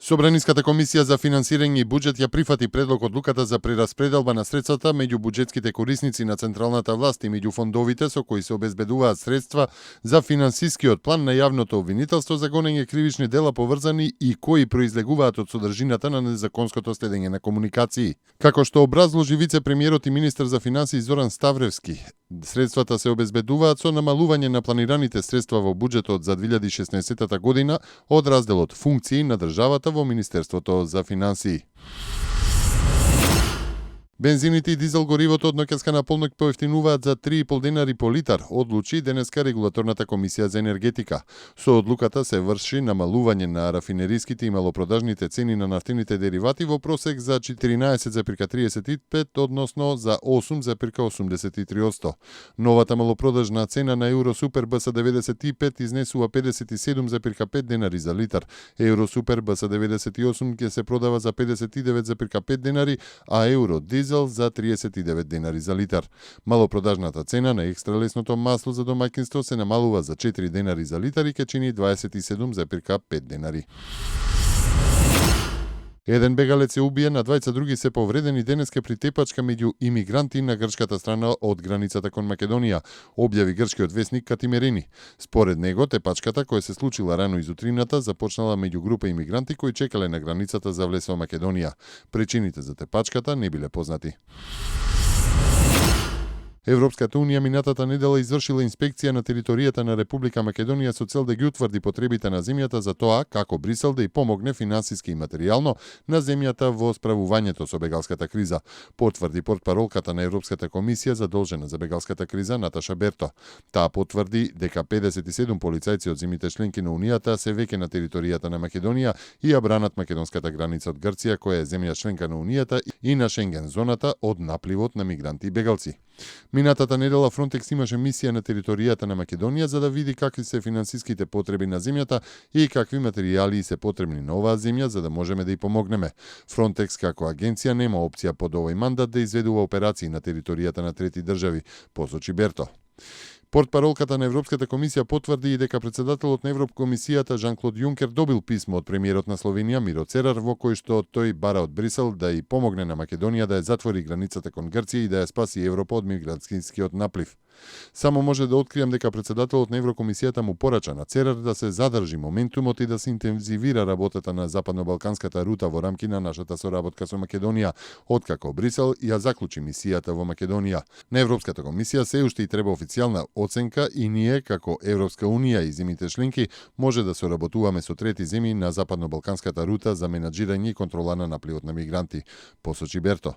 Собраниската комисија за финансирање и буџет ја прифати предлог одлуката за прераспределба на средствата меѓу буџетските корисници на централната власт и меѓу фондовите со кои се обезбедуваат средства за финансискиот план на јавното обвинителство за гонење кривични дела поврзани и кои произлегуваат од содржината на незаконското следење на комуникации. Како што образложи вице-премиерот и министер за финансии Зоран Ставревски, средствата се обезбедуваат со намалување на планираните средства во буџетот за 2016 година од разделот функции на државата во Министерството за финансии. Бензините и дизел горивото од ноќеска на полнок поевтинуваат за 3,5 денари по литар, одлучи денеска регулаторната комисија за енергетика. Со одлуката се врши намалување на рафинериските и малопродажните цени на нафтените деривати во просек за 14,35 односно за 8,83%. Новата малопродажна цена на Евросупер БС 95 изнесува 57,5 денари за литар. Евросупер БС 98 ќе се продава за 59,5 денари, а Евро дизел за 39 денари за литар. Малопродажната цена на екстралесното масло за домаќинство се намалува за 4 денари за литар и ќе чини 27,5 денари. Еден бегалец е убиен, а двајца други се повредени денеска при тепачка меѓу имигранти на грчката страна од границата кон Македонија, објави грчкиот весник Катимерини. Според него, тепачката која се случила рано изутрината започнала меѓу група имигранти кои чекале на границата за влез во Македонија. Причините за тепачката не биле познати. Европската унија минатата недела извршила инспекција на територијата на Република Македонија со цел да ги утврди потребите на земјата за тоа како Брисел да ја помогне финансиски и материјално на земјата во справувањето со бегалската криза, потврди портпаролката на Европската комисија задолжена за бегалската криза Наташа Берто. Таа потврди дека 57 полицајци од земјите членки на Унијата се веќе на територијата на Македонија и ја бранат македонската граница од Грција, која е земја членка на Унијата и на Шенген зоната од напливот на мигранти и бегалци. Минатата недела Фронтекс имаше мисија на територијата на Македонија за да види какви се финансиските потреби на земјата и какви материјали се потребни на оваа земја за да можеме да ја помогнеме. Фронтекс како агенција нема опција под овој мандат да изведува операции на територијата на трети држави, посочи Берто. Портпаролката на Европската комисија потврди и дека председателот на Европкомисијата Жан-Клод Јункер добил писмо од премиерот на Словенија Миро Церар во кој што тој бара од Брисел да ја помогне на Македонија да ја затвори границата кон Грција и да ја спаси Европа од мигрантскиот наплив. Само може да откријам дека председателот на Еврокомисијата му порача на Церар да се задржи моментумот и да се интензивира работата на западно-балканската рута во рамки на нашата соработка со Македонија, откако Брисел ја заклучи мисијата во Македонија. На Европската комисија се уште и треба официјална оценка и ние, како Европска унија и земјите членки, може да соработуваме со трети земји на западно-балканската рута за менаџирање и контрола на напливот на мигранти, посочи Берто.